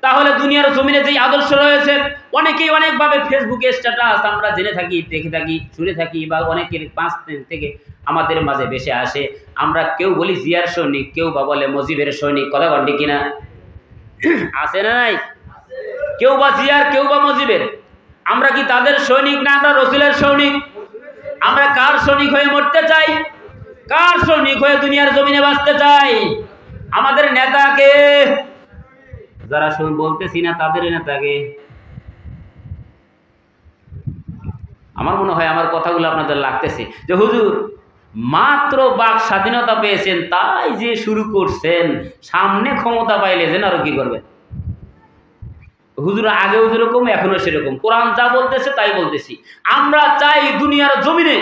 তাহলে দুনিয়ার জমিনে যেই আদর্শ রয়েছে, অনেকেই অনেকভাবে ফেসবুকে স্ট্যাটাস আমরা জেনে থাকি, দেখে থাকি, শুনে থাকি, বা অনেকের 5 দিন থেকে আমাদের মাঝে ভেসে আসে। আমরা কেউ বলি জিয়ার সৈনিক, কেউ বা বলে মুজিবের সৈনিক, কথা বল ঠিক কিনা? আছে না নাই? কেউ বা জিয়ার, কেউ বা মুজিবের। আমরা কি তাদের সৈনিক না আমরা রসুলের সৈনিক? আমরা কার সৈনিক হয়ে মরতে চাই? কার সৈনিক হয়ে দুনিয়ার জমিনে বাঁচতে চাই? আমাদের নেতাকে, যারা বলতেছি না তাদের নেতাকে। আমার মনে হয় আমার কথাগুলো আপনাদের লাগতেছে যে হুজুর মাত্র বাক স্বাধীনতা পেয়েছেন তাই যে শুরু করছেন, সামনে ক্ষমতা পাইলে যেন আরো কি করবেন। হুজুর আগেও যেরকম এখনো সেরকম, কোরআন যা বলতেছে তাই বলতেছি। আমরা চাই দুনিয়ার জমিনে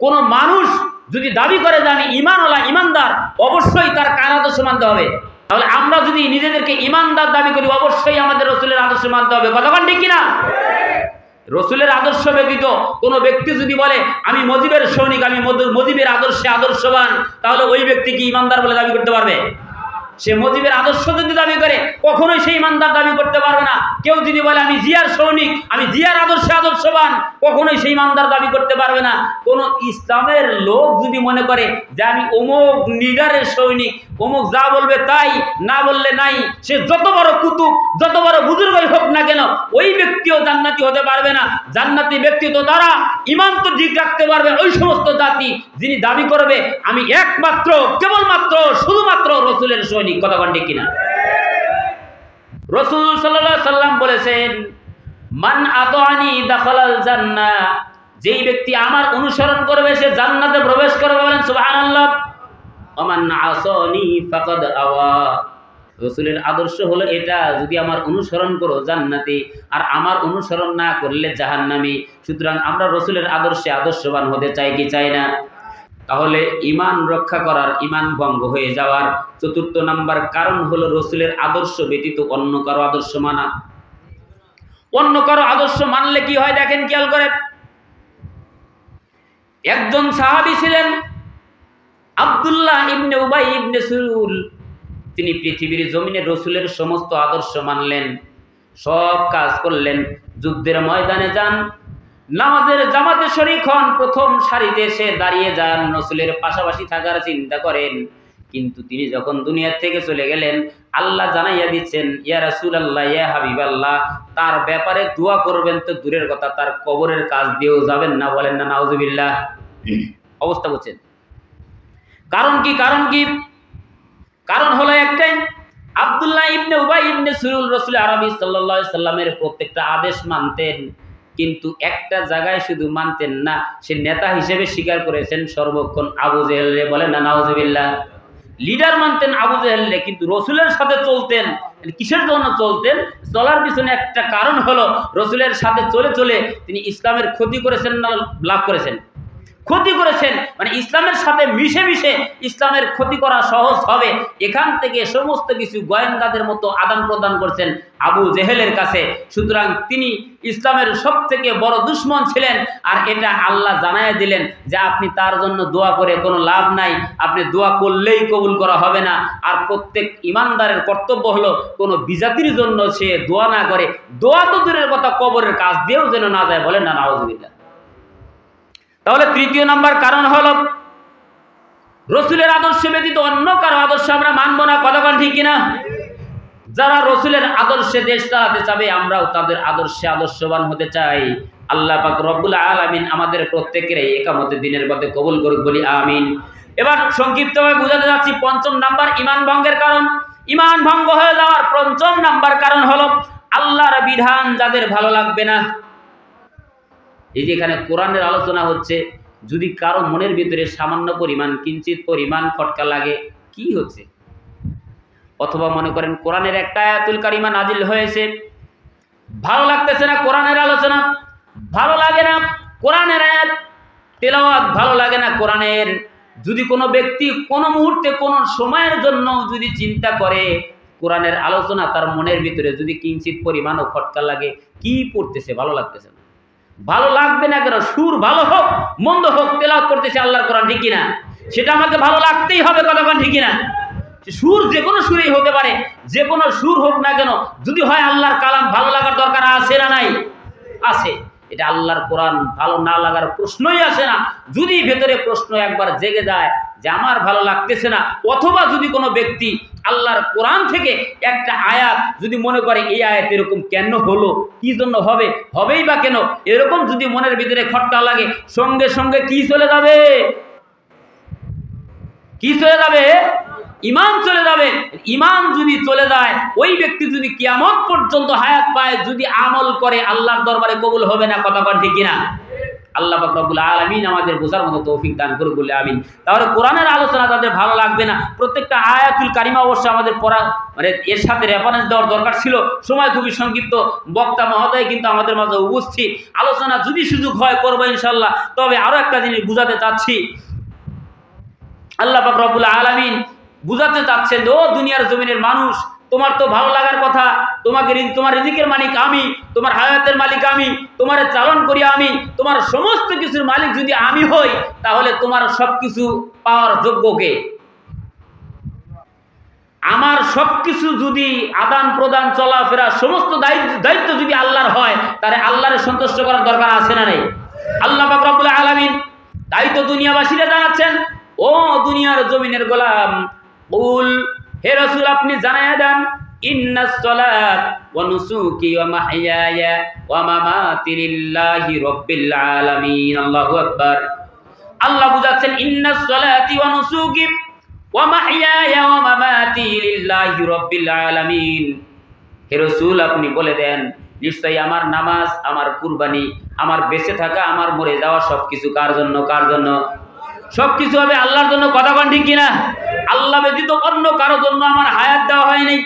কোন মানুষ যদি দাবি করে যে আমি ঈমানওয়ালা, ঈমানদার, অবশ্যই তার কার আদর্শ মানতে হবে। তাহলে আমরা যদি নিজেদেরকে ঈমানদার দাবি করি, অবশ্যই আমাদের রসুলের আদর্শ মানতে হবে, কথা বলেন ঠিক কিনা? রসুলের আদর্শ ব্যতীত কোনো ব্যক্তি যদি বলে আমি মুজিবের সৈনিক, আমি মুজিবের আদর্শে আদর্শবান, তাহলে ওই ব্যক্তি কি ঈমানদার বলে দাবি করতে পারবে? সে মুজিবের আদর্শ যদি দাবি করে কখনোই সেই ইমানদার দাবি করতে পারবে না। কেউ যদি বলে আমি জিয়ার সৈনিক, আমি জিয়ার আদর্শে আদর্শবান, কখনোই সেই ইমানদার দাবি করতে পারবে না। কোন ইসলামের লোক যদি মনে করে যে আমি অমুক নিগারের সৈনিক, অমুক যা বলবে তাই, না বললে নাই, সে যত বড় কুতুব, যত বড় বুজুর্গই হোক না কেন, ওই ব্যক্তিও জান্নাতি হতে পারবে না। জান্নাতি ব্যক্তি তো তারা ঈমান তো ঠিক রাখতে পারবে ওই সমস্ত জাতি যিনি দাবি করবে আমি একমাত্র, কেবলমাত্র, শুধুমাত্র রসুলের সৈনিক, কথা বলেন ঠিক কিনা? রাসূল সাল্লাল্লাহু আলাইহি সাল্লাম বলেছেন মান আতানি দাখালাল জান্নাহ, যেই ব্যক্তি আমার অনুসরণ করবে সে জান্নাতে প্রবেশ করবে, বলেন সুবহানাল্লাহ। ওয়া মান আসানি ফাকাদ আওয়া, রাসূলের আদর্শ হলো এটা, যদি আমার অনুসরণ করো জান্নাতি, আর আমার অনুসরণ না করলে জাহান্নামী। সুতরাং আমরা রাসূলের আদর্শে আদর্শবান হতে চাই কি চাই না? তাহলে ঈমান রক্ষা করার, ঈমান ভঙ্গ হয়ে যাওয়ার 4th নাম্বার কারণ হলো রাসূলের আদর্শ ব্যতীত অন্য কারো আদর্শ মানা। অন্য কারো আদর্শ মানলে কি হয় দেখেন, খেয়াল করে। একজন সাহাবী ছিলেন আব্দুল্লাহ ইবনে উবাই ইবনে সুলুল, তিনি পৃথিবীর জমিনে রাসূলের সমস্ত আদর্শ মানলেন, সব কাজ করলেন। যুদ্ধের ময়দানে যান, নামাজের জামাতে শরীক হন, প্রথম সারিতে সে দাঁড়িয়ে যান, রাসূলের পাশাপাশি থাকার চিন্তা করেন। কিন্তু তিনি যখন দুনিয়া থেকে চলে গেলেন, আল্লাহ জানাইয়া দিচ্ছেন ইয়া রাসূলুল্লাহ, ইয়া হাবিবাল্লাহ, তার ব্যাপারে দোয়া করবেন তো দূরের কথা, তার কবরের কাজ দিয়েও যাবেন না, বলেন না নাউজুবিল্লাহ। অবস্থা বুঝছেন? কারণ কি? কারণ কি? কারণ হলো একটাই, আব্দুল্লাহ ইবনে উবাই ইবনে সুলুল রাসূল আরবি সাল্লাল্লাহু আলাইহি সাল্লামের প্রত্যেকটা আদেশ মানতেন, কিন্তু একটা জায়গায় শুধু মানতেন না, সে নেতা হিসেবে স্বীকার করেছেন সর্বক্ষণ আবু জেহেলরে, বলেন না নাউজুবিল্লাহ। লিডার মানতেন আবু জেহেলরে, কিন্তু রাসূলের সাথে চলতেন। কিসের জন্য চলতেন? চলার পিছনে একটা কারণ হলো রাসূলের সাথে চলে চলে তিনি ইসলামের ক্ষতি করেছেন না লাভ করেছেন? ক্ষতি করেছেন। মানে ইসলামের সাথে মিশে মিশে ইসলামের ক্ষতি করা সহজ হবে, এখান থেকে সমস্ত কিছু গোয়েন্দাদের মতো আদান প্রদান করছেন আবু জেহেলের কাছে। সুতরাং তিনি ইসলামের সব থেকে বড় দুশমন ছিলেন। আর এটা আল্লাহ জানাইয়া দিলেন যে আপনি তার জন্য দোয়া করে কোনো লাভ নাই, আপনি দোয়া করলেই কবুল করা হবে না। আর প্রত্যেক ইমানদারের কর্তব্য হলো কোনো বিজাতির জন্য সে দোয়া না করে, দোয়া তো দূরের কথা, কবরের কাজ দিয়েও যেন না যায়, বলেন না নাউজুবিল্লাহ। তাহলে 3য় নাম্বার কারণ হলো রাসূলের আদর্শ ব্যতীত অন্য কারো আদর্শ আমরা মানব না, কথা বলেন ঠিক কিনা? যারা রাসূলের আদর্শে দেশ চালাতে চাবে, আমরাও তাদের আদর্শে আদর্শবান হতে চাই। আল্লাহ পাক রব্বুল আলামিন আমাদের প্রত্যেকের ইকামতে দ্বীনের পথে কবুল করুক, বলি আমিন। এবার সংক্ষিপ্তভাবে বুঝাতে যাচ্ছি 5ম নাম্বার ঈমান ভঙ্গের কারণ। ঈমান ভঙ্গ হয়ে যাওয়ার 5ম নাম্বার কারণ হলো আল্লাহর বিধান যাদের ভালো লাগবে না। এই যে এখানে কোরআনের আলোচনা হচ্ছে, যদি কারো মনের ভিতরে সামান্য পরিমাণ, কিঞ্চিত পরিমাণ খটকা লাগে, কি হচ্ছে? অথবা মনে করেন কোরআনের একটা আয়াতুল কারিমা নাজিল হয়েছে, ভালো লাগতেছে না কোরআনের আলোচনা, ভালো লাগে না কোরআনের আয়াত তেলাওয়াত, ভালো লাগে না কোরআনের। যদি কোনো ব্যক্তি কোনো মুহূর্তে কোনো সময়ের জন্য যদি চিন্তা করে কোরআনের আলোচনা তার মনের ভিতরে যদি কিঞ্চিত পরিমাণও খটকা লাগে, কি পড়তেছে, ভালো লাগতেছে না, ভালো লাগবে না কেন? সুর ভালো হোক মন্দ হোক, তেলাওয়াত করতেছে আল্লাহর কোরআন, ঠিক কিনা? সেটা আমাকে ভালো লাগতেই হবে, কথা বলেন ঠিক কিনা? সুর যে কোনো সুরেই হতে পারে, যে কোনো সুর হোক না কেন, যদি হয় আল্লাহর কালাম ভালো লাগার দরকার আছে না নাই? আছে। এটা আল্লাহর কোরআন ভালো না লাগার প্রশ্নই আসে না। যদি ভেতরে প্রশ্ন একবার জেগে যায় যে আমার ভালো লাগতেছে না, অথবা যদি কোনো ব্যক্তি আল্লাহর কোরআন থেকে একটা আয়াত যদি মনে করে এই আয়াত এরকম কেন হলো, কি জন্য হবে, হবেই বা কেন, এরকম যদি মনের ভিতরে খটকা লাগে, সঙ্গে সঙ্গে কি চলে যাবে? কি চলে যাবে? ঈমান চলে যাবে। ঈমান যদি চলে যায়, ওই ব্যক্তি যদি কিয়ামত পর্যন্ত হায়াত পায়, যদি আমল করে, আল্লাহর দরবারে কবুল হবে না। কথা বল ঠিক কিনা? আল্লাহ পাক রব্বুল আলামিন আমাদের বোঝার মতো তৌফিক দান করুক বলে আমিন। তাহলে কোরআনের আলোচনা তাদের ভালো লাগবে না। প্রত্যেকটা আয়াতুল কারিমা অবশ্য আমাদের পড়া, মানে এর সাথে রেফারেন্স দেওয়ার দরকার ছিল। সময় খুবই সংক্ষিপ্ত, বক্তা মহোদয় কিন্তু আমাদের মাঝে উপস্থিত। আলোচনা যদি সুযোগ হয় করবো ইনশাল্লাহ। তবে আরো একটা জিনিস বুঝাতে চাচ্ছি, আল্লাহ পাক রব্বুল আলামিন বুঝাতে চাচ্ছেন, ও দুনিয়ার জমিনের মানুষ, তোমার তো ভালো লাগার কথা, তোমার রিজিকের মালিক আমি, তোমার হায়াতের মালিক আমি, তোমার চালন করি আমি, তোমার সমস্ত কিছুর মালিক যদি আমি হই, তাহলে তোমার সবকিছু পাওয়ার যোগ্য কে? আমার সবকিছু যদি আদান প্রদান চলাফেরা সমস্ত দায়িত্ব যদি আল্লাহর হয়, তাহলে আল্লাহর সন্তুষ্ট করার দরকার আছে না নেই? আল্লাহ পাক রব্বুল আলামিন দায়িত্ব দুনিয়াবাসীরা জানাচ্ছেন, ও দুনিয়ার জমিনের গোলাম, কুল, হে রাসূল আপনি জানায়া দেন, ইন্নাস সালাত ওয়া নুসুকি ওয়া মাহইয়ায়া ওয়া মামাতি লিল্লাহি রাব্বিল আলামিন। আল্লাহু আকবার। আল্লাহ বুঝাচ্ছেন, ইন্নাস সালাতি ওয়া নুসুকি ওয়া মাহইয়ায়া ওয়া মামাতি লিল্লাহি রাব্বিল আলামিন। হে রাসূল আপনি বলে দেন, নিশ্চয়ই আমার নামাজ, আমার কুরবানি, আমার বেঁচে থাকা, আমার মরে যাওয়া সবকিছু কার জন্য? কার জন্য? সবকিছু হবে আল্লাহর জন্য। কথা বল ঠিক কিনা? আল্লাহ ব্যতীত অন্য কারোর জন্য আমার হায়াত দেওয়া হয়নি।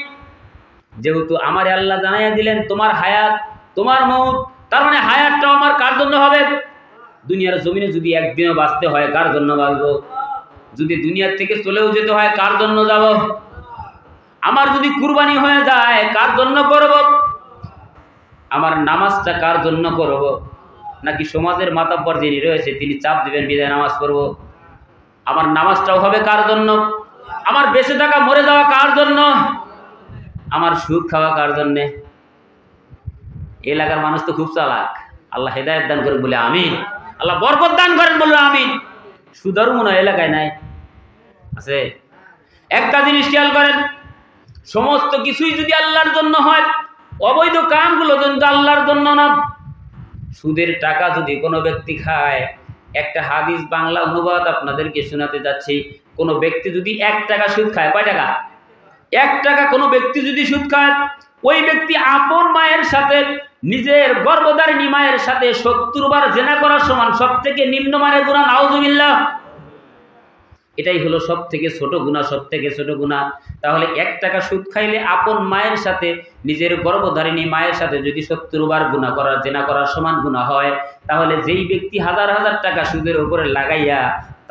যেহেতু আমারে আল্লাহ জানাইয়া দিলেন তোমার হায়াত, তোমার মউত, তার মানে হায়াতটাও আমার কার জন্য হবে? দুনিয়ার জমিনে যদি একদিনও বাঁচতে হয়, কার জন্য বাঁচবো? যদি দুনিয়ার থেকে চলেও যেতে হয়, কার জন্য যাব? আমার যদি কুরবানি হয়ে যায়, কার জন্য করব? আমার নামাজটা কার জন্য করব? নাকি সমাজের মাতাব্বর যিনি রয়েছে তিনি চাপ দিবেন বিদায় নামাজ পড়ব? আমার নামাজটাও হবে কার জন্য? আমার বেঁচে থাকা, মরে যাওয়া কার জন্য? আমার সুখ খাওয়া কার জন্যে? এলাকার মানুষ তো খুব চালাক। আল্লাহ হেদায়েত দান করেন বলে আমিন। আল্লাহ বরকত দান করেন বলে আমিন। সুদারু মনে হয় এলাকায় নাই, আছে? একটা জিনিস খেয়াল করেন, সমস্ত কিছুই যদি আল্লাহর জন্য হয়, অবৈধ কামগুলো যদি আল্লাহর জন্য না। সুদের টাকা যদি কোনো ব্যক্তি খায়, একটা হাদিস বাংলা অনুবাদ আপনাদেরকে শোনাতে যাচ্ছি। কোনো ব্যক্তি যদি 1 টাকা সুদ খায়, কয় টাকা? 1 টাকা কোনো ব্যক্তি যদি সুদ খায়, ওই ব্যক্তি আপন মায়ের সাথে, নিজের গর্ভধারিণী মায়ের সাথে 70 বার জেনা করার সমান। সব থেকে নিম্নমানের গুনাহ, নাউজুবিল্লাহ। এটাই হলো সব থেকে ছোট গুনাহ, সব থেকে ছোট গুনাহ। তাহলে 1 টাকা সুদ খাইলে আপন মায়ের সাথে, নিজের গর্ভধারিণী মায়ের সাথে যদি 70 বার গুনাহ করার, জেনা করার সমান গুনাহ হয়, তাহলে যেই ব্যক্তি হাজার হাজার টাকা সুদের উপরে লাগাইয়া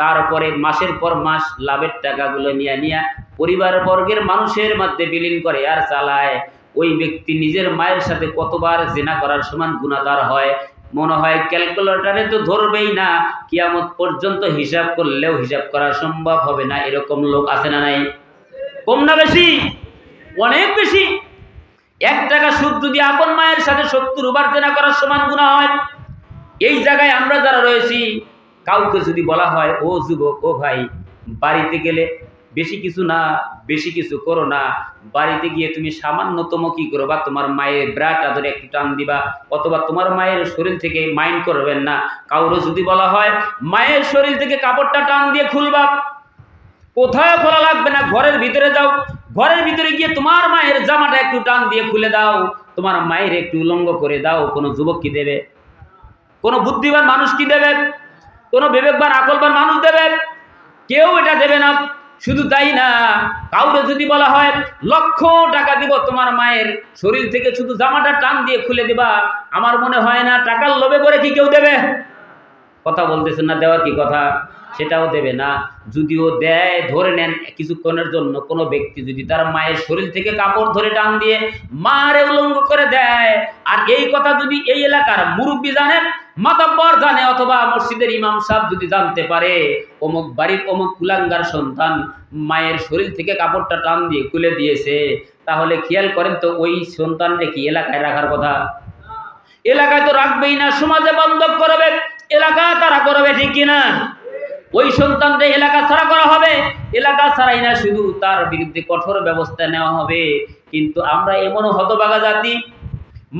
তারপরে মাসের পর মাস লাভের টাকাগুলো নিয়ে পরিবার বর্গের মানুষের মধ্যে বিলীন করে আর চালায়, ওই ব্যক্তি নিজের মায়ের সাথে কতবার জেনা করার সমান গুনাহগার হয়। মনে হয় ক্যালকুলেটরে তো ধরবেই না, কিয়ামত পর্যন্ত হিসাব করলেও হিসাব করা সম্ভব হবে না। এরকম লোক আছে না নাই? কম না বেশি? অনেক বেশি। 1 টাকা সুদ যদি আপন মায়ের সাথে 70 বার জেনা করার সমান গুনাহ হয়, এই জায়গায় আমরা যারা রয়েছি, কাউকে যদি বলা হয়, ও যুবক, ও ভাই, বাড়িতে গেলে বেশি কিছু না, বেশি কিছু করো না, বাড়িতে গিয়ে তুমি সামান্যতম কি করবা, তোমার মায়ের ব্রাটা ধরে একটু টান দিবা, অথবা তোমার মায়ের শরীর থেকে মাইন্ড করবেন না। কাউরে যদি বলা হয় মায়ের শরীর থেকে কাপড়টা টান দিয়ে খুলবা, কোথায় খোলা লাগবে না, ঘরের ভিতরে যাও, ঘরের ভিতরে গিয়ে তোমার মায়ের জামাটা একটু টান দিয়ে খুলে দাও, তোমার মায়ের একটু উলঙ্গ করে দাও, কোনো যুবক কি দেবে? কোনো বুদ্ধিমান মানুষ কি দেবে? কোনো বিবেকবান আকলবান মানুষ দেবে? কেউ এটা দেবে না। শুধু তাই না, কাউরে যদি বলা হয় লক্ষ টাকা দিব তোমার মায়ের শরীর থেকে শুধু জামাটা টান দিয়ে খুলে দিবা, আমার মনে হয় না টাকার লোভে করে কি কেউ দেবে? কথা বলতেছেন না? দেওয়ার কি কথা? সেটাও দেবে না। যদিও দেয়, ধরে নেন কিছুক্ষণের জন্য, কোনো ব্যক্তি যদি তার মায়ের শরীর থেকে কাপড় ধরে টান দিয়ে মারে উলঙ্গ করে দেয়, আর এই কথা যদি এই এলাকার মুরব্বী জানেন, মাতাব্বর জানে, অথবা মসজিদের ইমাম সাহেব যদি জানতে পারে অমুক বাড়ির অমুক কুলাঙ্গার সন্তান মায়ের শরীর থেকে কাপড়টা টান দিয়ে খুলে দিয়েছে, তাহলে খেয়াল করেন তো ওই সন্তানটা কি এলাকায় রাখার কথা? এলাকায় তো রাখবেই না, সমাজে বন্ধক করবে, এলাকা তারা করবে, ঠিক কিনা? ওই সন্তানটা এলাকা ছাড়া করা হবে। এলাকা ছাড়াই না, শুধু তার বিরুদ্ধে কঠোর ব্যবস্থা নেওয়া হবে। কিন্তু আমরা এমনও হতভাগা জাতি,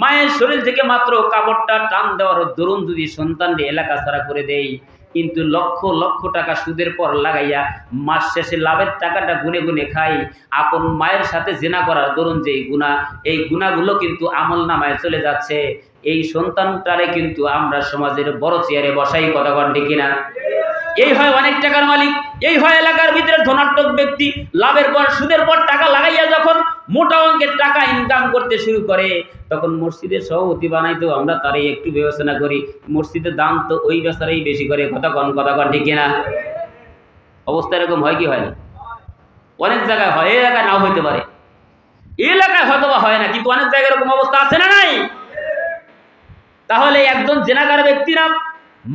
মায়ের শরীর থেকে মাত্র কাপড়টা টান দেওয়ার দরুন যদি সন্তানকে এলাকা ছাড়া করে দেই, কিন্তু লক্ষ লক্ষ টাকা সুদের পর লাগাইয়া মাস শেষে লাভের টাকাটা গুনে গুনে খাই। আপন মায়ের সাথে জেনা করার দরুন যেই গুনাহ, এই গুনাহগুলো কিন্তু আমল নামায় চলে যাচ্ছে। এই সন্তানটারে কিন্তু আমরা সমাজের বড় চেয়ারে বসাই, কথা কন ঠিক কিনা? এই হয় অনেক টাকার মালিক, এই হয় এলাকার ভিতরে ধনাত্মক ব্যক্তি, লাভের পর সুদের পর টাকা লাগাইয়া যখন মোটা অঙ্কের টাকা ইনকাম করতে শুরু করে, তখন মসজিদের সভাপতি বানাইতেও আমরা তারই একটু বিবেচনা করি। মসজিদের দাম তো ওই বেচারাই বেশি করে, কথা কন ঠিক কিনা? অবস্থা এরকম হয় কি হয় না? অনেক জায়গায় হয়, এই এলাকায় নাও হইতে পারে, এই এলাকায় হয়তো বা হয় না, কিন্তু অনেক জায়গায় এরকম অবস্থা আছে না নাই? তাহলে একজন জেনাকার ব্যক্তি না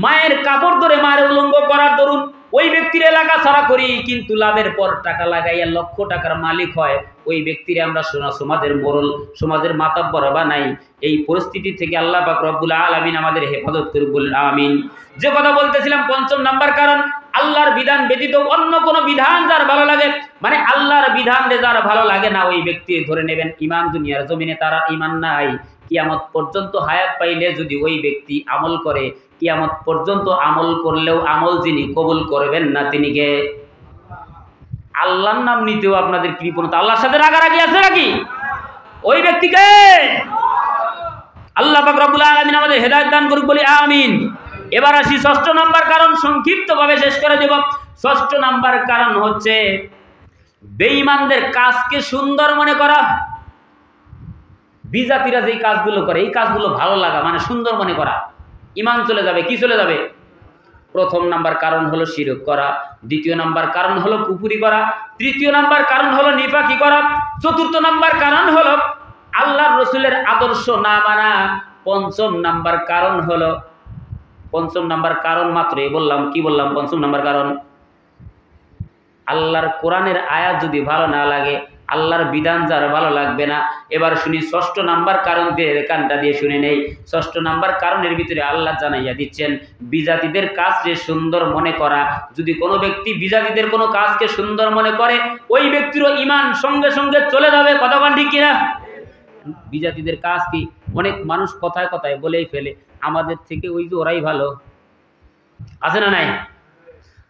মায়ের কাপড় ধরে মায়ের উলঙ্গ করার দরুন ওই ব্যক্তির এলাকা ছাড়া করি, কিন্তু লাভের পর টাকা লাগাইয়া লক্ষ টাকার মালিক হয়, ওই ব্যক্তির আমরা সমাজের মোড়ল, সমাজের মাতাব্বর বানাই। এই পরিস্থিতি থেকে আল্লাহ পাক রব্বুল আলামিন আমাদের হেফাজত করুক, বলেন আমিন। যে কথা বলতেছিলাম, পঞ্চম নাম্বার কারণ, আল্লাহর বিধান ব্যতীত অন্য কোনো বিধান যার ভালো লাগে, মানে আল্লাহর বিধান যার ভালো লাগে না, ওই ব্যক্তি ধরে নেবেন ইমান দুনিয়ার জমিনে তারা ইমান নাই। কিয়ামত পর্যন্ত হায়াত পাইলে যদি ওই ব্যক্তি আমল করে, কিয়ামত পর্যন্ত আমল করলেও আমল যিনি কবুল করবেন না তিনি কে? আল্লাহর নাম নিতেও আপনাদের কৃপণতা, আল্লাহর সাথে রাগারাগি আছে নাকি? ওই ব্যক্তিকে আল্লাহ পাক রব্বুল আলামিন আমাদের হেদায়েত দান করুক, বলি আমিন। এবার আসি ষষ্ঠ নাম্বার কারণ, সংক্ষিপ্তভাবে শেষ করে দেব। ষষ্ঠ নাম্বার কারণ হচ্ছে বেঈমানদের কাজকে সুন্দর মনে করা। বিজাতিরা যেই কাজগুলো করে, এই কাজগুলো ভালো লাগা, মানে সুন্দর মনে করা। ইমান চলে যাবে, কি চলে যাবে? প্রথম নাম্বার কারণ হলো শিরক করা, দ্বিতীয় নাম্বার কারণ হলো কুফরি করা, তৃতীয় নাম্বার কারণ হলো নিফাকি করা, চতুর্থ নাম্বার কারণ হলো আল্লাহর রসুলের আদর্শ না মানা, পঞ্চম নাম্বার কারণ হলো, পঞ্চম নাম্বার কারণ মাত্রই বললাম, কি বললাম? পঞ্চম নাম্বার কারণ, আল্লাহর কোরআনের আয়াত যদি ভালো না লাগে, আল্লাহর বিধান যার ভালো লাগবে না। এবার শুনি ষষ্ঠ নাম্বার কারণ দিয়ে, কানটা দিয়ে শুনে নেই। ষষ্ঠ নাম্বার কারণের ভিতরে আল্লাহ জানাইয়া দিচ্ছেন বিজাতিদের কাজকে সুন্দর মনে করা। যদি কোনো ব্যক্তি বিজাতিদের কোনো কাজকে সুন্দর মনে করে, ওই ব্যক্তিরও ইমান সঙ্গে সঙ্গে চলে যাবে, কথা বলেন ঠিক কিনা? বিজাতিদের কাজ কি? অনেক মানুষ কথায় কথায় বলেই ফেলে আমাদের থেকে ওই যে ওরাই ভালো, আছে না নাই?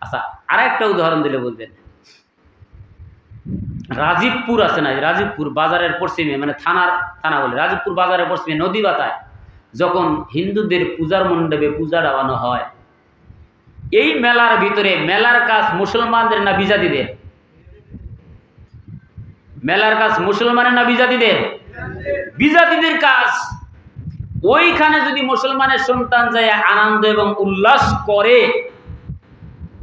আচ্ছা, আর একটা উদাহরণ দিলে বলবেন, রাজীবপুর আছে না, রাজীবপুর বাজারের পশ্চিমে, মানে থানা বলে, রাজীবপুর বাজারের পশ্চিমে নদী বাতায় যখন হিন্দুদের পূজার মণ্ডপে পূজা দেওয়ানো হয়, এই মেলার ভিতরে মেলার কাজ মুসলমানদের না বিজাতিদের? মেলার কাজ মুসলমানের না বিজাতিদের? বিজাতিদের কাজ। ওইখানে যদি মুসলমানের সন্তান যায় আনন্দ এবং উল্লাস করে,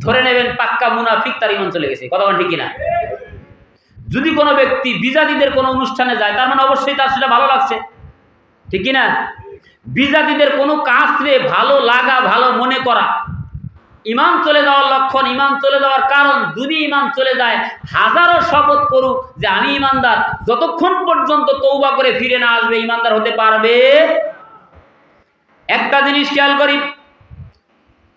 ধরে নেবেন পাক্কা মুনাফিক, তার ইমান চলে গেছে, কথা বলেন ঠিক কিনা? যদি কোনো ব্যক্তি বিজাতিদের কোনো অনুষ্ঠানে যায়, তার মানে অবশ্যই তার সেটা ভালো লাগছে, ঠিক কিনা? বিজাতিদের কোনো কাজে ভালো লাগা, ভালো মনে করা ইমান চলে যাওয়ার লক্ষণ, ইমান চলে যাওয়ার কারণ। যদি ইমান চলে যায়, হাজারো শপথ করুক যে আমি ইমানদার, যতক্ষণ পর্যন্ত তওবা করে ফিরে না আসবে ইমানদার হতে পারবে। একটা জিনিস খেয়াল করি,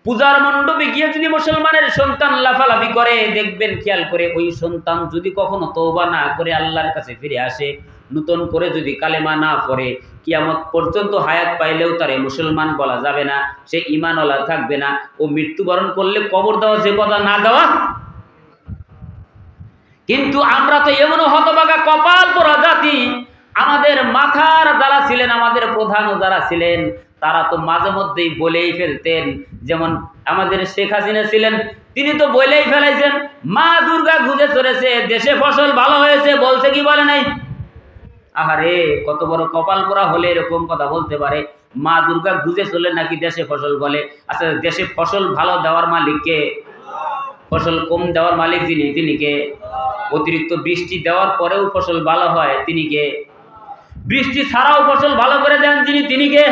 পূজার মণ্ডপে গিয়ে যদি মুসলমানের সন্তান লাফালাফি করে, দেখবেন খেয়াল করে, ওই সন্তান যদি কখনো তওবা না করে আল্লাহর কাছে ফিরে আসে, নতুন করে যদি কালেমা না পড়ে, কিয়ামত পর্যন্ত হায়াত পাইলেও তারে মুসলমান বলা যাবে না, সে ঈমানওয়ালা থাকবে না। ও মৃত্যুবরণ করলে কবর দেওয়া যে কথা না দেওয়া। কিন্তু আমরা তো এমনও হতভাগা কপাল পোড়া জাতি, আমাদের মাথার যারা ছিলেন, আমাদের প্রধানও যারা ছিলেন, তারা তো মাঝে মধ্যেই বলেই ফেলতেন, যেমন আমাদের শেখ হাসিনা ছিলেন, তিনি তো বলেই ফেলাইছেন মা দুর্গা গুজে চলেছে, দেশে ফসল ভালো হয়েছে, বলছে কি বলে নাই? আহারে, কত বড় কপাল পোড়া হলে এরকম কথা বলতে পারে? মা দুর্গা গুজে চলে নাকি দেশে ফসল বলে? আচ্ছা, দেশে ফসল ভালো দেওয়ার মালিক কে? ফসল কম দেওয়ার মালিক যিনি, তিনি কে? অতিরিক্ত বৃষ্টি দেওয়ার পরেও ফসল ভালো হয়, তিনি কে? বৃষ্টি ছাড়াও ফসল ভালো করে দেন যিনি, তিনি কে?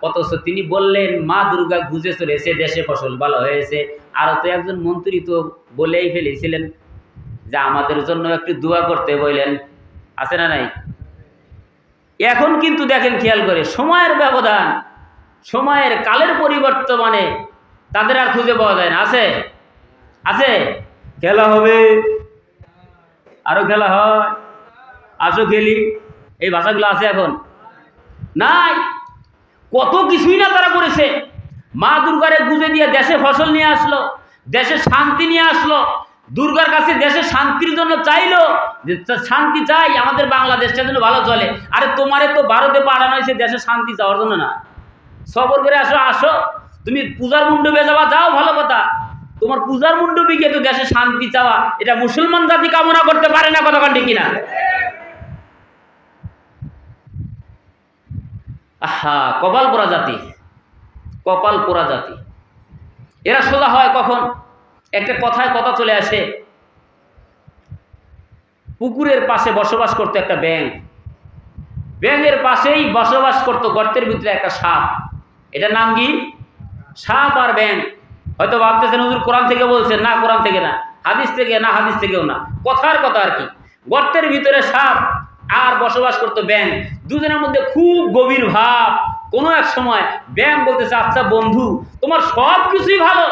অথচ তিনি বললেন মা দুর্গা গুজে চলেছে, দেশে ফসল ভালো হয়েছে। আর তো একজন মন্ত্রী তো বলেই ফেলেছিলেন যে আমাদের জন্য একটু দোয়া করতে বললেন, আছে না নাই? এখন কিন্তু দেখেন খেয়াল করে, সময়ের ব্যবধান, সময়ের কালের পরিবর্তনে তাদের আর খুঁজে পাওয়া যায় না। আছে? আছে? খেলা হবে, আরো খেলা হয়, আসো খেলি, এই ভাষাগুলো আছে এখন? নাই। কত কিছুই না তারা করেছে। মা দুর্গারে গুজে দিয়ে দেশে ফসল নিয়ে আসলো, দেশে শান্তি নিয়ে আসলো। দুর্গার কাছে দেশে শান্তির জন্য চাইলো যে শান্তি চাই, আমাদের বাংলাদেশটা যেন ভালো চলে। আরে তোমারে তো ভারতে পাঠানো হয়েছে দেশে শান্তি চাওয়ার জন্য না। সবর করে আসো, আসো তুমি পূজার মণ্ডপে যাওয়া, যাও, ভালো কথা। তোমার পূজার মণ্ডপে গিয়ে তো দেশে শান্তি চাওয়া, এটা মুসলমান জাতি কামনা করতে পারে না, কথা ঠিক কিনা? আহা, কপাল পোড়া জাতি, কপাল পোড়া জাতি। এরা সোজা হয় কখন? একটা কথায় কথা চলে আসে। পুকুরের পাশে বসবাস করতো একটা ব্যাঙ, ব্যাঙের পাশেই বসবাস করতো গর্তের ভিতরে একটা সাপ। এটার নাম কি? সাপ আর ব্যাঙ। হয়তো ভাবতেছেন হুজুর কোরআন থেকে বলছেন, না কোরআন থেকে না, হাদিস থেকে না, হাদিস থেকেও না, কথার কথা আর কি। গর্তের ভিতরে সাপ আর বসবাস করতো ব্যাঙ, দুজনের মধ্যে খুব গভীর ভাব। কোনো এক সময় ব্যাঙ বলতেছে, আচ্ছা বন্ধু, তোমার সব কিছুই ভালো,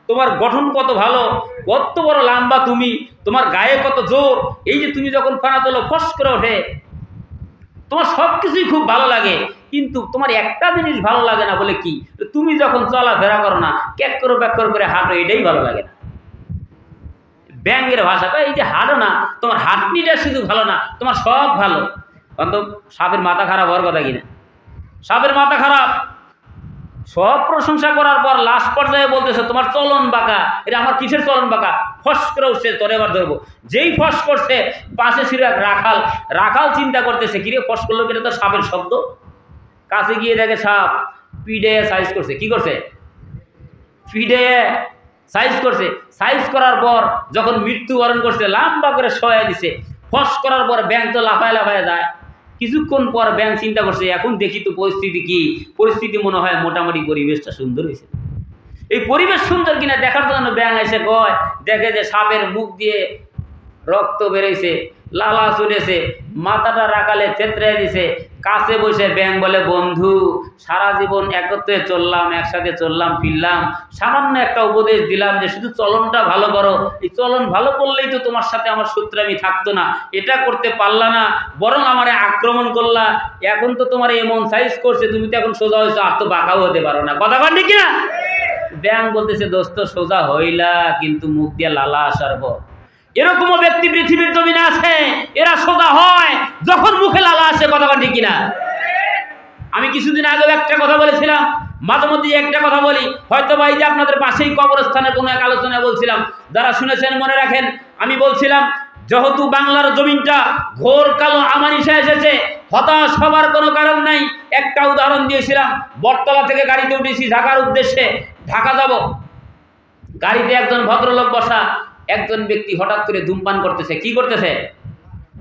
তোমার গঠন কত ভালো, কত বড় লম্বা তুমি, তোমার গায়ে কত জোর, এই যে তুমি যখন ফানা তোলো ফস করে ওঠে, তোমার সব কিছুই খুব ভালো লাগে, কিন্তু তোমার একটা জিনিস ভালো লাগে না। বলে কি? তুমি যখন চলাফেরা করো না, ক্যাক্কর ব্যাক্কর করে হাঁটো, এটাই ভালো লাগে না। ব্যাঙের ভাষাটা এই যে হাঁটো না, তোমার হাঁটনিটা শুধু ভালো না, তোমার সব ভালো। অন্ত সাপের মাথা খারাপ হওয়ার কথা কিনা? সাপের মাথা খারাপ। সব প্রশংসা করার পর লাস্ট পর্যায়ে বলতেছে তোমার চলন বাঁকা। এটা আমার কিসের চলন বাঁকা? ফস করে উঠছে, তোরে এবার ধরবো। যেই ফস করছে, পাশে ছিল এক রাখাল। রাখাল চিন্তা করতেছে, কিরে ফস করলো, এটা তো সাপের শব্দ। কাছে গিয়ে দেখে সাপ পিডে সাইজ করছে। কি করছে? পিডে সাইজ করছে। সাইজ করার পর যখন মৃত্যুবরণ করছে, লম্বা করে শোয়া দিছে। ফস করার পর ব্যাঙ তো লাফায় লাফায় যায়। কিছুক্ষণ পর ব্যাঙ চিন্তা করছে, এখন দেখি তো পরিস্থিতি কি। পরিস্থিতি মনে হয় মোটামুটি পরিবেশটা সুন্দর হয়েছে। এই পরিবেশ সুন্দর কিনা দেখার জন্য ব্যাঙ এসে কয়, দেখে যে সাপের মুখ দিয়ে রক্ত বেরোইছে, লালা চলেছে, মাথাটা রাখালে থেতরে দিছে। কাছে বসে ব্যাঙ বলে, বন্ধু, সারা জীবন একত্রে চললাম, একসাথে চললাম ফিরলাম, সামান্য একটা উপদেশ দিলাম যে শুধু চলনটা ভালো করো। এই চলন ভালো করলেই তো তোমার সাথে আমার শত্রুমি থাকতো না। এটা করতে পারলা না, বরং আমারে আক্রমণ করলা। এখন তো তোমার এমন সাইজ করছে, তুমি তো এখন সোজা হয়েছো, আর তো বাঁকাও হতে পারো না। কথা বল ঠিক না? ব্যাঙ বলতেছে, দোস্ত সোজা হইলা, কিন্তু মুখ দিয়ে লালা আসার পর। এরকমও ব্যক্তি পৃথিবীর জমিনে আছে, এরা সোজা হয় যখন মুখে লালা আসে। কথা বল ঠিক কিনা? আমি কিছুদিন আগে একটা কথা বলেছিলাম, মাঝে মধ্যে একটা কথা বলি, হয়তো বা এই যে আপনাদের পাশেই কবরস্থানে কোনো এক আলোচনায় বলছিলাম, যারা শুনেছেন মনে রাখেন। আমি বলছিলাম, যেহেতু বাংলার জমিনটা ঘোর কালো আমানিশা এসেছে, হতাশ হবার কোনো কারণ নাই। একটা উদাহরণ দিয়েছিলাম, বটতলা থেকে গাড়িতে উঠেছি ঢাকার উদ্দেশ্যে, ঢাকা যাব। গাড়িতে একজন ভদ্রলোক বসা, একজন ব্যক্তি হঠাৎ করে ধূমপান করতেছে। কি করতেছে?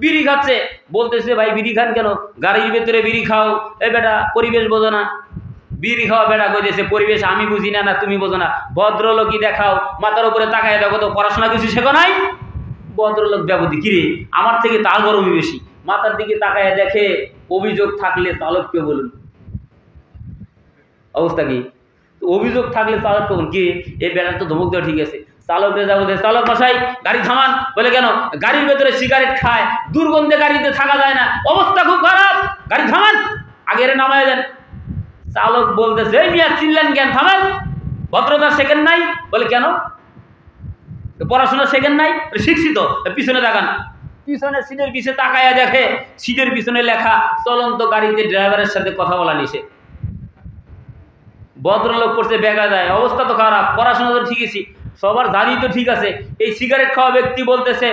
বিড়ি খাচ্ছে। বলতেছে, ভাই বিড়ি খান কেন? গাড়ির ভেতরে বিড়ি খাও। এ বেটা, পরিবেশ বোঝো না? বিড়ি খাওয়া বেটা কইতেছে, পরিবেশ আমি বুঝি না, না তুমি বোঝো না। ভদ্রলোকই দেখাও, মাথার উপরে তাকায় দেখো তো, পড়াশোনা কিছু শেখো নাই? ভদ্রলোক ব্যাপতি, কিরে আমার থেকে তার গরমই বেশি। মাথার দিকে তাকায় দেখে, অভিযোগ থাকলে চালককে বলুন। অবস্থা কি? অভিযোগ থাকলে চালককে বলুন। কি এই বেটার তো ধমক দেওয়া ঠিক আছে। চালককে যাবো, চালক মশাই গাড়ি থামান। বলে কেন? গাড়ির ভেতরে সিগারেট খায়, দুর্গন্ধে গাড়িতে থাকা যায় না, অবস্থা খুব খারাপ, গাড়ি থামান, আগে নামায় দেন। চালক বলতেছে, এই মিয়া চিনলেন কেন? থামান, ভদ্রতা শেখেন নাই? বলে কেন? পড়াশোনা শেখেন নাই? শিখছি তো। পিছনে তাকান। পিছনে সিটের পিছনে তাকায়া দেখে, সিটের পিছনে লেখা, চলন্ত গাড়িতে ড্রাইভারের সাথে কথা বলা নিষেধ। ভদ্রলোক করছে বেগা যায়, অবস্থা তো খারাপ, পড়াশোনা তো ঠিকই, সবার জানি তো ঠিক আছে। এই সিগারেট খাওয়া ব্যক্তি বলতেছে,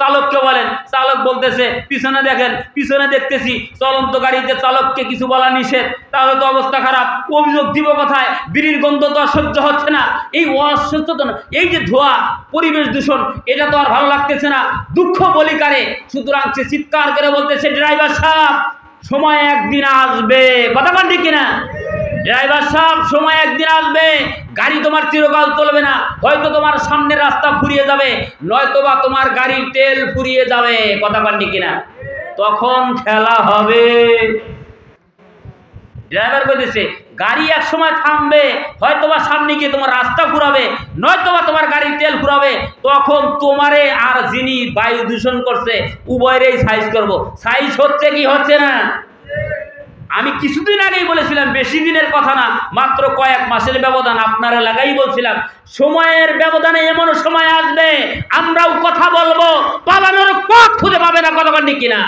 চালককে বলেন, চালক বলতেছে পিছনে দেখেন, পিছনে দেখতেছি চলন্ত গাড়িতে চালককে কিছু বলা নিষেধ, তাহলে তো অবস্থা খারাপ। অভিযোগ দিব কোথায়? বিড়ির গন্ধ তো আর সহ্য হচ্ছে না। এই অসচেতন, এই যে ধোঁয়া, পরিবেশ দূষণ, এটা তো আর ভালো লাগতেছে না। দুঃখ বলিকারে সুতরাং সে চিৎকার করে বলতেছে, ড্রাইভার সাহেব সময় একদিন আসবে। কথা বল ঠিক কিনা? ড্রাইভার সাহেব সময় একদিন আসবে, গাড়ি তোমার চিরকাল চলবে না। হয়তো তোমার সামনের রাস্তা ফুরিয়ে যাবে, নয়তোবা তোমার গাড়ির তেল ফুরিয়ে যাবে। কথা বল ঠিক কিনা? তখন খেলা হবে। ড্রাইভার বলতেছে গাড়ি এক সময় থামবে, হয়তোবা সামনে গিয়ে তোমার রাস্তা ফুরাবে, নয়তোবা তোমার গাড়ির তেল ফুরাবে। তখন তোমারে আর যিনি বায়ু দূষণ করছে উভয়েরই সাইজ করব। সাইজ হচ্ছে কি হচ্ছে না? আমি কিছুদিন আগেই বলেছিলাম, বেশি দিনের কথা না, মাত্র কয়েক মাসের ব্যবধান, আপনার এলাকায় বলছিলাম সময়ের ব্যবধানে এমন সময় আসবে আমরাও কথা বলবো, পালানোর পথ খুঁজে পাবে না। কথা বলেন কিনা?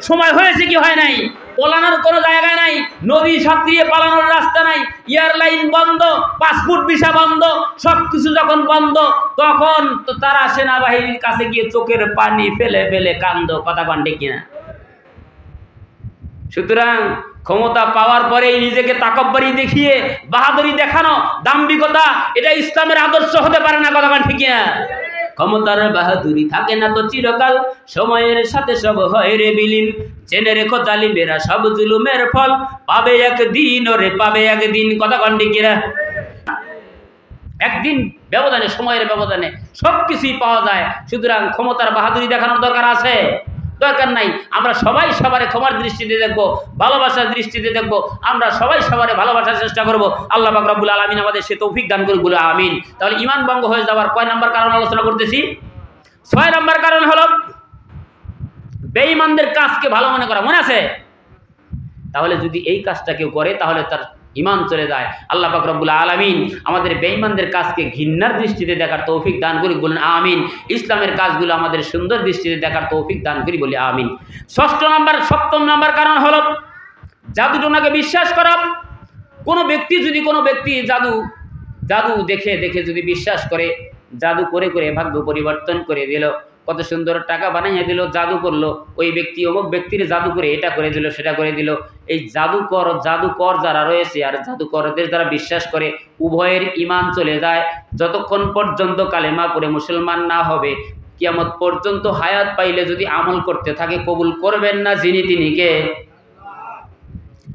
সময় হয়েছে কি হয় নাই? পালানোর কোনো জায়গা নাই, নদী সাঁতরিয়ে পালানোর রাস্তা নাই, এয়ারলাইন বন্ধ, পাসপোর্ট ভিসা বন্ধ, সবকিছু যখন বন্ধ তখন তো তারা সেনাবাহিনীর কাছে গিয়ে চোখের পানি ফেলে ফেলে কান্দ। কথা বলেন কিনা? সুতরাং ক্ষমতা পাওয়ার পরেই নিজেকে তাকব্বরি দেখিয়ে বাহাদুরি দেখানো, দাম্ভিকতা, এটা ইসলামের আদর্শ হতে পারে না। কথা বলেন ঠিক না? ক্ষমতার বাহাদুরি থাকে না তো চিরকাল, সময়ের সাথে সব হয় রে বিলীন। জেনে রেখো জালিমেরা সব জুলুমের ফল, পাবে একদিন ওরে পাবে একদিন। কথা বলেন ঠিক না? একদিন ব্যবধানে, সময়ের ব্যবধানে সবকিছুই পাওয়া যায়। সুতরাং ক্ষমতার বাহাদুরি দেখানোর দরকার আছে? দরকার নাই। আমরা সবাই সবারে ক্ষমার দৃষ্টিতে দেখবো, ভালোবাসার দৃষ্টিতে দেখবো। আমরা সবাই সবারে ভালোবাসার চেষ্টা করবো। আল্লাহ পাক রব্বুল আলামিন আমাদের সে তৌফিক দান করুক, বলে আমিন। তাহলে ঈমান ভঙ্গ হয়ে যাওয়ার কয় নাম্বার কারণ আলোচনা করতেছি? 6 নাম্বার কারণ হলো বেঈমানদের কাজকে ভালো মনে করা। মনে আছে? তাহলে যদি এই কাজটা কেউ করে তাহলে তার ঈমান চলে যায়। আল্লাহ পাক রব্বুল আলামিন আমাদের বেঈমানদের কাজকে ঘৃণার দৃষ্টিতে দেখার তৌফিক দান করি, বলেন আমিন। ইসলামের কাজগুলো আমাদের সুন্দর দৃষ্টিতে দেখার তৌফিক দান করি, বলি আমিন। 7 নাম্বার কারণ হলো জাদু টোনাকে বিশ্বাস করা। কোনো ব্যক্তি যদি কোনো ব্যক্তি জাদু দেখে দেখে যদি বিশ্বাস করে, জাদু করে করে ভাগ্য পরিবর্তন করে দিল, কত সুন্দর টাকা বানাইয়া দিল, জাদু করলো, ওই ব্যক্তি অমুক ব্যক্তির জাদু করে এটা করে দিল সেটা করে দিল। এই জাদুকর যারা রয়েছে আর জাদুকরদের যারা বিশ্বাস করে, উভয়ের ঈমান চলে যায় যতক্ষণ পর্যন্ত কালেমা পড়ে মুসলমান না হবে। কিয়ামত পর্যন্ত হায়াত পাইলে যদি আমল করতে থাকে, কবুল করবেন না যিনি তিনিকে?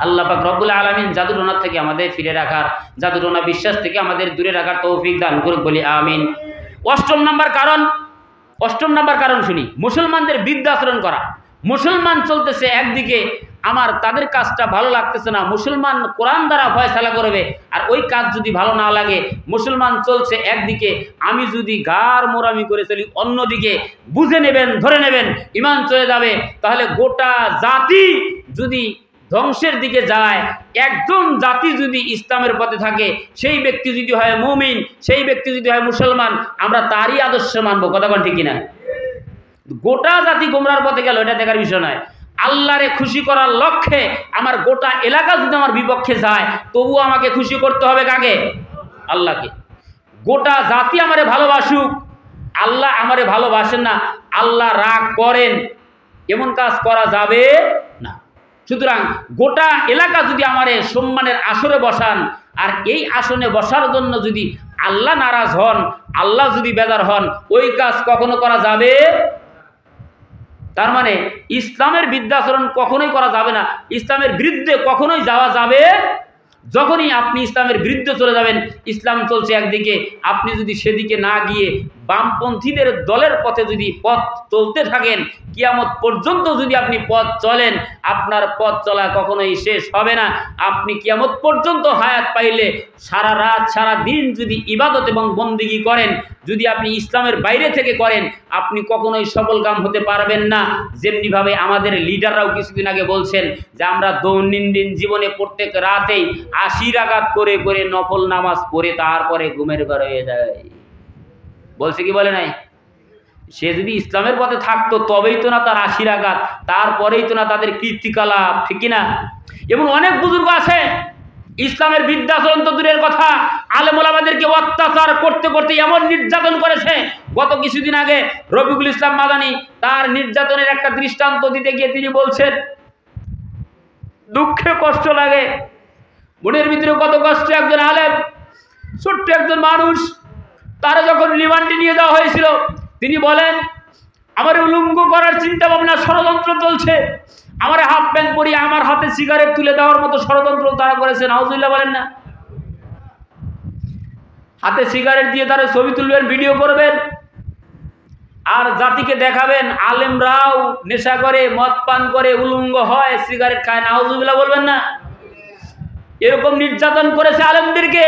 আল্লাহ পাক রব্বুল আলামিন জাদুটোনা থেকে আমাদের ফিরে রাখার, জাদুটোনা বিশ্বাস থেকে আমাদের দূরে রাখার তৌফিক দান করুক, বলি আমিন। 8 নাম্বার কারণ শুনি, মুসলমানদের বিরুদ্ধে আচরণ করা। মুসলমান চলতেছে একদিকে, আমার তাদের কাজটা ভালো লাগতেছে না, মুসলমান কোরআন দ্বারা ফয়সালা করবে, আর ওই কাজ যদি ভালো না লাগে, মুসলমান চলছে একদিকে, আমি যদি গার মোরামি করে চলি অন্যদিকে, বুঝে নেবেন, ধরে নেবেন ঈমান চলে যাবে। তাহলে গোটা জাতি যদি ধ্বংসের দিকে যায়, একজন জাতি যদি ইসলামের পথে থাকে, সেই ব্যক্তি যদি হয় মুমিন, সেই ব্যক্তি যদি হয় মুসলমান, আমরা তারই আদর্শ মানবো। কথা বলেন ঠিক কিনা? গোটা জাতি গোমরার পথে গেল এটা দেখার বিষয় নয়। আল্লাহরে খুশি করার লক্ষ্যে আমার গোটা এলাকা যদি আমার বিপক্ষে যায়, তবুও আমাকে খুশি করতে হবে কাকে? আল্লাহকে। গোটা জাতি আমারে ভালোবাসুক, আল্লাহ আমারে ভালোবাসেন না, আল্লাহ রাগ করেন, এমন কাজ করা যাবে না। সুতরাং গোটা এলাকা যদি আমারে সম্মানের আসরে বসান, আর এই আসনে বসার জন্য যদি আল্লাহ নারাজ হন, আল্লাহ যদি বেজার হন, ওই কাজ কখনো করা যাবে। তার মানে ইসলামের বিরুদ্ধাচরণ কখনোই করা যাবে না, ইসলামের বিরুদ্ধে কখনোই যাওয়া যাবে। যখনই আপনি ইসলামের বিরুদ্ধে চলে যাবেন, ইসলাম চলছে একদিকে, আপনি যদি সেদিকে না গিয়ে বামপন্থীদের দলের পথে যদি পথ চলতে থাকেন, কিয়ামত পর্যন্ত যদি আপনি পথ চলেন, আপনার পথ চলা কখনোই শেষ হবে না। আপনি কিয়ামত পর্যন্ত হায়াত পাইলে সারা রাত সারা দিন যদি ইবাদত এবং বন্দেগী করেন, যদি আপনি ইসলামের বাইরে থেকে করেন, আপনি কখনোই সফলকাম হতে পারবেন না। যেমনিভাবে আমাদের লিডাররাও কিছুদিন আগে বলছেন যে আমরা দৈনন্দিন জীবনে প্রত্যেক রাতেই 80 রাকাত করে করে নফল নামাজ পড়ে তারপরে ঘুমের ঘর হয়ে যায়। বলছে কি বলে নাই? সে যদি ইসলামের পথে থাকতো তবেই তো না তার 80 রাকাত, তারপরেই তো না তাদের কীর্তিকলাপ, ঠিক কিনা? এবং অনেক বুজুর্গ আছে ইসলামের বৃদ্ধাশ্রম তো দূরের কথা, আলেম ওলামাদেরকে অত্যাচার করতে করতে এমন নির্যাতন করেছে। গত কিছুদিন আগে রফিকুল ইসলাম মাদানী তার নির্যাতনের একটা দৃষ্টান্ত দিতে গিয়ে তিনি বলছেন, দুঃখে কষ্ট লাগে, মনের ভিতরে কত কষ্ট। একজন আলেম, ছোট্ট একজন মানুষ, তারা যখন রিমান্ডে নিয়ে যাওয়া হয়েছিল, তিনি বলেন, আমার উলঙ্গ করার চিন্তা ভাবনা ষড়যন্ত্র চলছে, আমার হাফ প্যান্ট পরিয়ে আমার হাতে সিগারেট তুলে দেওয়ার মতো ষড়যন্ত্র তারা করেছে। নাউজুবিল্লাহ বলেন না? হাতে সিগারেট দিয়ে তারা ছবি তুলবেন, ভিডিও করবেন, আর জাতিকে দেখাবেন আলেমরাও নেশা করে, মদ পান করে, উলঙ্গ হয়, সিগারেট খায়। নাউজুবিল্লাহ বলবেন না? এরকম নির্যাতন করেছে আলেমদেরকে।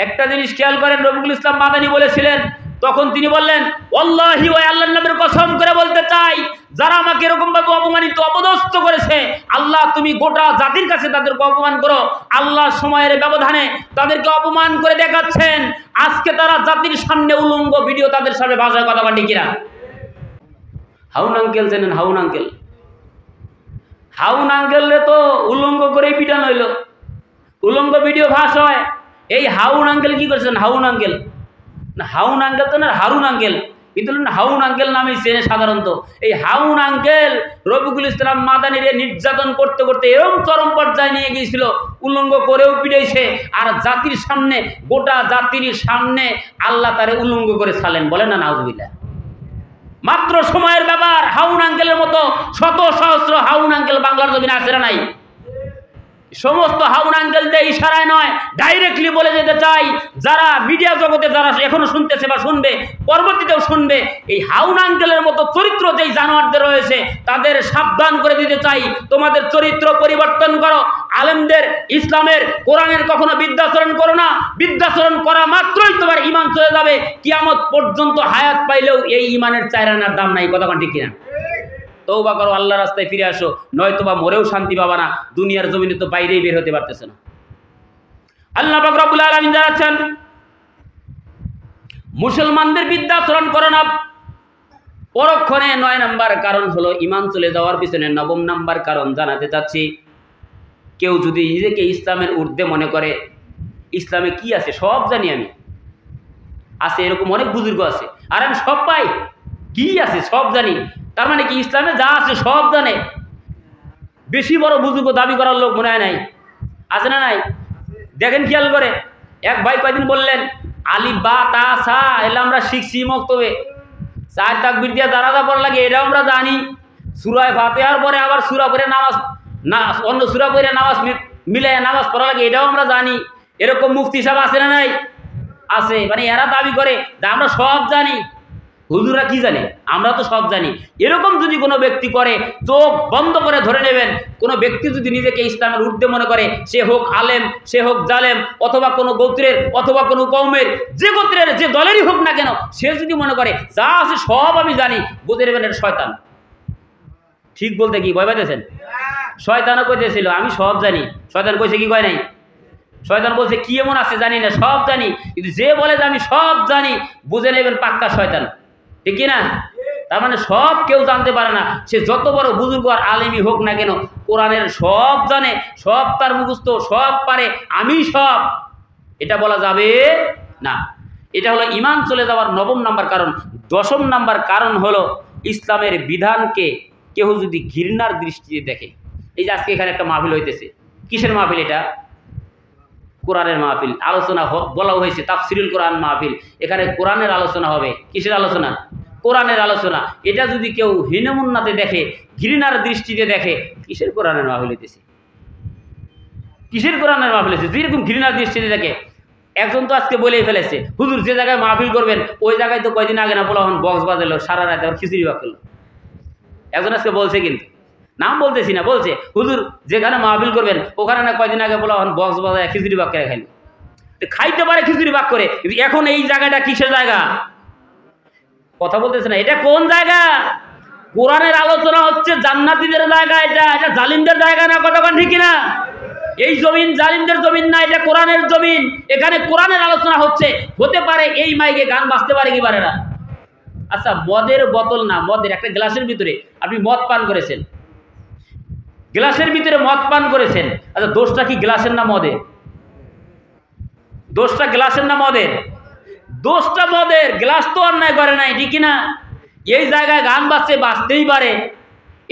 একটা জিনিস খেয়াল করেন, রফিকুল ইসলাম মাদানী বলেছিলেন, তখন তিনি বললেন, আল্লাহি ওয়া আল্লাহর নামের কসম করে বলতে চাই, যারা আমাকে এরকম ভাবে অপমানিত অপদস্থ করেছে, আল্লাহ তুমি গোটা জাতির কাছে তাদেরকে অপমান করো। আল্লাহ সময়ের ব্যবধানে তাদেরকে অপমান করে দেখাচ্ছেন। আজকে তারা জাতির সামনে উলঙ্গ ভিডিও তাদের সামনে ভাষায় কথা কাটি কিনা। হাউন আঙ্কেল চেনেন? হাউন আঙ্কেল, হাউন আঙ্কেলরে তো উলঙ্গ করেই পিটানো হইল, উলঙ্গ ভিডিও ভাষ হয়। এই হাউন আঙ্কেল কি করছেন? হাউন আঙ্কেল না, হাউন আঙ্কেল তো না, হারুন আঙ্কেল, কিন্তু হাউন আঙ্কেল নামে চেনে সাধারণত। এই হাউন আঙ্কেল রফিকুল ইসলাম মাদানীর নির্যাতন করতে করতে এরকম চরম পর্যায়ে নিয়ে গিয়েছিল, উলঙ্গ করেও পিটাইছে, আর জাতির সামনে, গোটা জাতির সামনে আল্লাহ তারে উলঙ্গ করে ছাড়লেন। বলেন না নাউজুবিল্লাহ? মাত্র সময়ের ব্যাপার। হাউন আঙ্কেলের মতো শত সহস্র হাউন আঙ্কেল বাংলার জমিনে আছে না নাই? সমস্ত হাউন আঙ্কেলদের ইশারায় নয়, ডাইরেক্টলি বলে যেতে চাই, যারা মিডিয়া জগতে যারা এখনো শুনতেছে বা শুনবে, পরবর্তীতেও শুনবে, এই হাউন আঙ্কেলের মতো চরিত্র যেই জানোয়ারদের রয়েছে তাদের সাবধান করে দিতে চাই, তোমাদের চরিত্র পরিবর্তন করো। আলেমদের, ইসলামের, কোরআনের কখনো বিদ্যাচরণ করো না। বিদ্যাচরণ করা মাত্রই তোমার ঈমান চলে যাবে। কিয়ামত পর্যন্ত হায়াত পাইলেও এই ঈমানের চাইরানার দাম নাই। কথা ঠিক কিনা? তওবা করো, আল্লাহর রাস্তায় ফিরে আসো, নয়তো বা মরেও শান্তি পাবা না। দুনিয়ার জমিনে তো বাইরেই বের হতে পারতেছে না। আল্লাহ পাক রব্বুল আলামিন জানাচ্ছেন, মুসলমানদের বিদ্যাচরণ করো না। পরক্ষণে ৯ নাম্বার কারণ হলো ঈমান চলে যাওয়ার পিছনে ৯ম নাম্বার কারণ জানাতে চাচ্ছি। কেউ যদি নিজেকে ইসলামের ঊর্ধ্বে মনে করে, ইসলামে কি আছে সব জানি আমি, আছে এরকম অনেক বুজুর্গ আছে, আর আমি সব পাই, কি আছে সব জানি, তার মানে কি ইসলামে যা আছে সব জানে? বেশি বড় বুজুর্গ দাবি করার লোক মনে হয় নাই? আছে না নাই? দেখেন খেয়াল করে, এক ভাই কয়দিন বললেন, আলিফ বা তা সা এলে আমরা শিখছি মক্তবে, 4 তাকবীর দিয়ে দাঁড়াতে পড়া লাগে এটাও আমরা জানি, সূরা ফাতিহার পরে আবার সূরা পড়ে নামাজ, না অন্য সূরা পড়ে নামাজ মিলে নামাজ পড়া লাগে এটাও আমরা জানি। এরকম মুফতি সাহেব আছে না নাই? আছে। মানে এরা দাবি করে যে আমরা সব জানি। হুজুরা কি জানে? আমরা তো সব জানি। এরকম যদি কোনো ব্যক্তি করে, চোখ বন্ধ করে ধরে নেবেন, কোনো ব্যক্তি যদি নিজেকে ইসলামের ঊর্ধ্বে মনে করে, সে হোক আলেম, সে হোক জালেম, অথবা কোনো গোত্রের, অথবা কোনো কওমের, যে গোত্রের যে দলেরই হোক না কেন, সে যদি মনে করে যা আছে সব আমি জানি, বুঝে নেবেন এটা শয়তান। ঠিক বলতে কি ভয় পাইতেছেন? শয়তানও কইতেছিল আমি সব জানি। শয়তান কইছে কি কয় নাই? শয়তান বলছে কি এমন আছে জানি না, সব জানি। কিন্তু যে বলে যে আমি সব জানি, বুঝে নেবেন পাক্কা শয়তান। ঠিক কি না? তার মানে সব কেউ জানতে পারে না। সে যত বড় বুজুর্গ আর আলেমই হোক না কেন, কোরআনের সব জানে, সব তার মুখস্থ, সব পারে, আমি সব, এটা বলা যাবে না। এটা হলো ঈমান চলে যাওয়ার ৯ম নাম্বার কারণ। ১০ম নাম্বার কারণ হলো ইসলামের বিধানকে কেউ যদি ঘৃণার দৃষ্টিতে দেখে। এই যে আজকে এখানে একটা মাহফিল হইতেছে, কিসের মাহফিল? এটা কোরআনের মাহফিল। আলোচনা বলাও হয়েছে তাফসিরুল কোরআন মাহফিল। এখানে কোরআনের আলোচনা হবে। কিসের আলোচনা? কোরআনের আলোচনা। এটা যদি কেউ হীনমন্যাতে দেখে, ঘৃণার দৃষ্টিতে দেখে, কিসের কোরআনের মাহফিল হইতেছে? কিসের কোরআনের মাহফিল হইতেছে? যেরকম ঘৃণার দৃষ্টিতে দেখে। একজন তো আজকে বলেই ফেলেছে, হুজুর যে জায়গায় মাহফিল করবেন ওই জায়গায় তো কয়দিন আগে না পোলাপান বক্স বাজালো, সারা রাত আবার খিচুড়ি ভাগ করলো। একজন আজকে বলছে, কিন্তু নাম বলতেছি না, বলছে হুজুর যেখানে মাহফিল করবেন ওখানে না কয়দিন আগে পোলাপান বক্স বাজায় খিচুড়ি ভাগ করে খাইল। খাইতে পারে খিচুড়ি ভাগ করে, কিন্তু এখন এই জায়গাটা কিসের জায়গা? কথা বলতেছে না। এটা কোন জায়গা? কোরআনের আলোচনা হচ্ছে জান্নাতীদের জায়গা। এটা এটা জালিমদের জায়গা না। কতক্ষণ ঠিক না? এই জমিন জালিমদের জমিন না, এটা কোরআনের জমিন। এখানে কোরআনের আলোচনা হচ্ছে। হতে পারে এই মাইকে গান বাজতে পারে কি পারে না? আচ্ছা, মদের বোতল না, মদের একটা গ্লাসের ভিতরে আপনি মদ পান করেছেন, গ্লাসের ভিতরে মদ পান করেছেন, আচ্ছা দোষটা কি গ্লাসের না মদের? দোষটা গ্লাসের না মদের? দোষটা মদের, গ্লাস তো অন্যায় করে নাই, ঠিক না? এই জায়গায় গান বাজছে, বাজতেই পারে,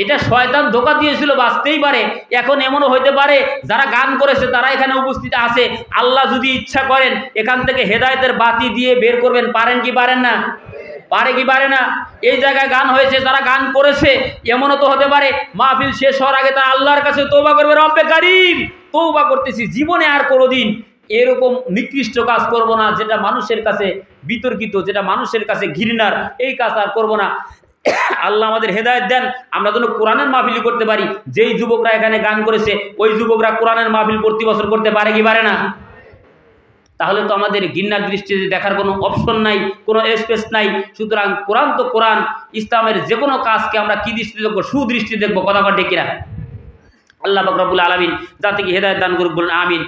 এটা শয়তান ধোঁকা দিয়েছিল, বাজতেই পারে। এখন এমনও হইতে পারে যারা গান করেছে তারা এখানে উপস্থিত আছে, আল্লাহ যদি ইচ্ছা করেন এখান থেকে হেদায়েতের বাতি দিয়ে বের করবেন, পারেন কি পারেন না? পারে কি পারে না? এই জায়গায় গান হয়েছে, যারা গান করেছে এমনও তো হতে পারে মাহফিল শেষ হওয়ার আগে তারা আল্লাহর কাছে তওবা করবে, রব্বে কারীম তওবা করতেছি, জীবনে আর কোনোদিন এরকম নিকৃষ্ট কাজ করব না, যেটা মানুষের কাছে বিতর্কিত, যেটা মানুষের কাছে ঘৃণার, এই কাজ আর করব না। আল্লাহ আমাদের হেদায়েত দেন, আমরা যেন কোরআনের মাহফিল করতে পারি। যেই যুবকরা এখানে গান করেছে ওই যুবকরা কোরআনের মাহফিল প্রতি বছর করতে পারে কি পারে না? তাহলে তো আমাদের ঘৃণার দৃষ্টিতে দেখার কোনো অপশন নাই, কোনো স্পেস নাই। সুতরাং কোরআন তো কোরআন, ইসলামের যে কোনো কাজকে আমরা কি দৃষ্টি দেখবো? সুদৃষ্টি দেখবো। কথা বলে কিনা? আল্লাহ পাক রব্বুল আলামিন জাতিকে হেদায়েত দান করুক, বলুন আমিন।